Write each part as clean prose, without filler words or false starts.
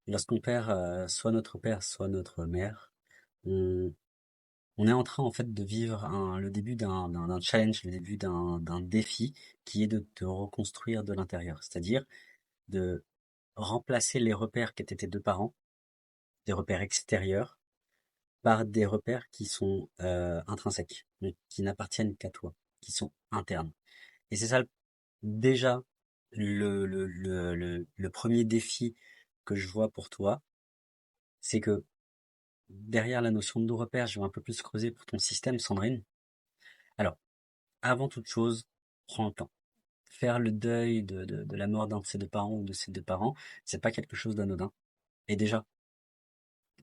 lorsqu'on perd soit notre père, soit notre mère, on, on est en train en fait de vivre le début d'un challenge, le début d'un défi qui est de te reconstruire de l'intérieur, c'est-à-dire de remplacer les repères qu'étaient tes deux parents, des repères extérieurs, par des repères qui sont intrinsèques, donc qui n'appartiennent qu'à toi, qui sont internes. Et c'est ça déjà le premier défi que je vois pour toi, c'est que derrière la notion de repères, je vais un peu plus creuser pour ton système, Sandrine. Alors, avant toute chose, prends le temps. Faire le deuil de la mort d'un de ses deux parents ou de ses deux parents, c'est pas quelque chose d'anodin. Et déjà,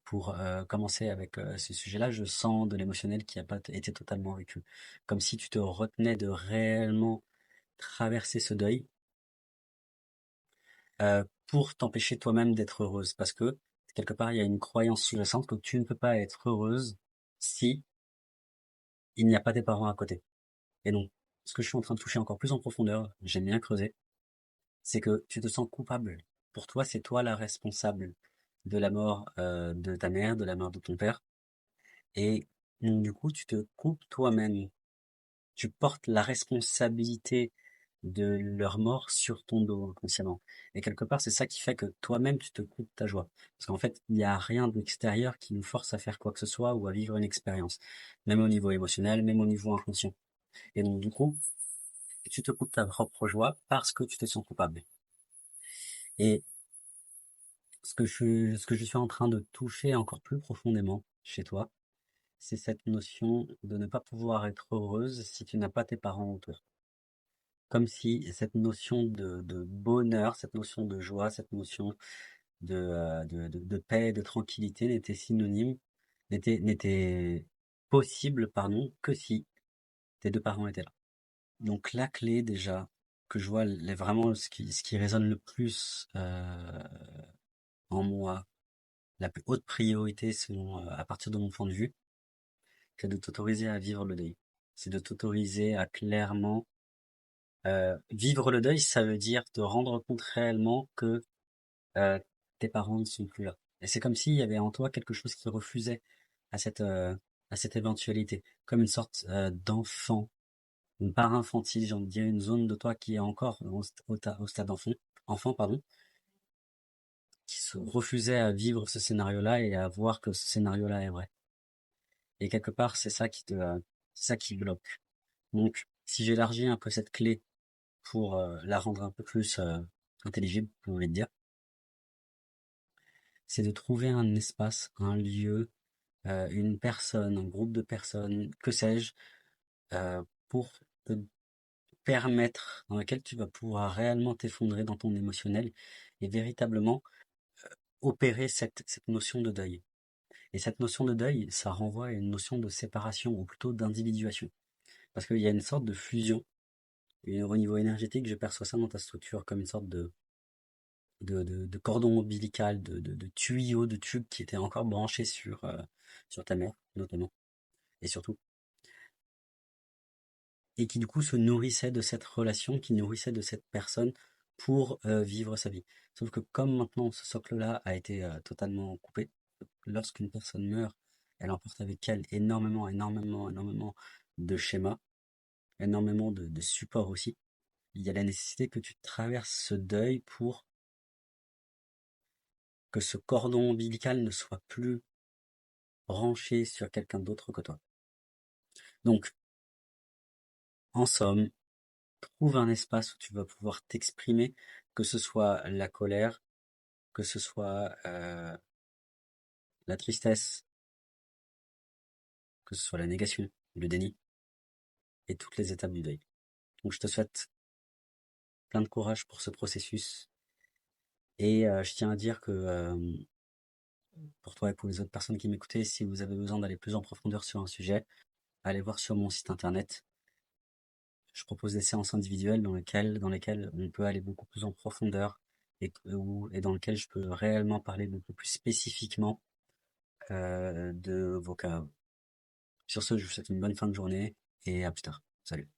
pour commencer avec ce sujet-là, je sens de l'émotionnel qui n'a pas été totalement vécu. Comme si tu te retenais de réellement traverser ce deuil pour t'empêcher toi-même d'être heureuse. Parce que, quelque part, il y a une croyance sous-jacente que tu ne peux pas être heureuse si il n'y a pas tes parents à côté. Et donc, ce que je suis en train de toucher encore plus en profondeur, j'aime bien creuser, c'est que tu te sens coupable. Pour toi, c'est toi la responsable de la mort de ta mère, de la mort de ton père. Et du coup, tu te coupes toi-même. Tu portes la responsabilité de leur mort sur ton dos inconsciemment. Et quelque part, c'est ça qui fait que toi-même, tu te coupes ta joie. Parce qu'en fait, il n'y a rien d'extérieur qui nous force à faire quoi que ce soit ou à vivre une expérience. Même au niveau émotionnel, même au niveau inconscient. Et donc, du coup, tu te coupes ta propre joie parce que tu te sens coupable. Et ce que je suis en train de toucher encore plus profondément chez toi, c'est cette notion de ne pas pouvoir être heureuse si tu n'as pas tes parents autour. Comme si cette notion de bonheur, cette notion de joie, cette notion de paix, de tranquillité n'était possible, pardon, que si tes deux parents étaient là. Donc la clé déjà, que je vois, vraiment ce qui résonne le plus en moi, la plus haute priorité selon, à partir de mon point de vue, c'est de t'autoriser à vivre le deuil. C'est de t'autoriser à clairement vivre le deuil, ça veut dire te rendre compte réellement que euh, tes parents ne sont plus là. Et c'est comme s'il y avait en toi quelque chose qui refusait à à cette éventualité, comme une sorte d'enfant, une part infantile, j'ai envie de dire, une zone de toi qui est encore au stade enfant, pardon, qui se refusait à vivre ce scénario-là et à voir que ce scénario-là est vrai. Et quelque part, c'est ça qui bloque. Donc, si j'élargis un peu cette clé pour la rendre un peu plus intelligible, j'ai envie de dire, c'est de trouver un espace, un lieu, une personne, un groupe de personnes, que sais-je, pour te permettre, dans lequel tu vas pouvoir réellement t'effondrer dans ton émotionnel et véritablement opérer cette notion de deuil. Et cette notion de deuil, ça renvoie à une notion de séparation, ou plutôt d'individuation. Parce qu'il y a une sorte de fusion, et au niveau énergétique, je perçois ça dans ta structure comme une sorte de cordon ombilical, de tuyaux, de tubes qui étaient encore branchés sur ta mère, notamment, et surtout. Et qui du coup se nourrissaient de cette relation, qui nourrissait de cette personne pour vivre sa vie. Sauf que comme maintenant ce socle-là a été totalement coupé, lorsqu'une personne meurt, elle emporte avec elle énormément de schémas, énormément de supports aussi. Il y a la nécessité que tu traverses ce deuil pour que ce cordon ombilical ne soit plus branché sur quelqu'un d'autre que toi. Donc, en somme, trouve un espace où tu vas pouvoir t'exprimer, que ce soit la colère, que ce soit la tristesse, que ce soit la négation, le déni, et toutes les étapes du deuil. Donc je te souhaite plein de courage pour ce processus, et je tiens à dire que pour toi et pour les autres personnes qui m'écoutaient, si vous avez besoin d'aller plus en profondeur sur un sujet, allez voir sur mon site internet. Je propose des séances individuelles dans lesquelles on peut aller beaucoup plus en profondeur et dans lesquelles je peux réellement parler beaucoup plus spécifiquement de vos cas. Sur ce, je vous souhaite une bonne fin de journée et à plus tard. Salut.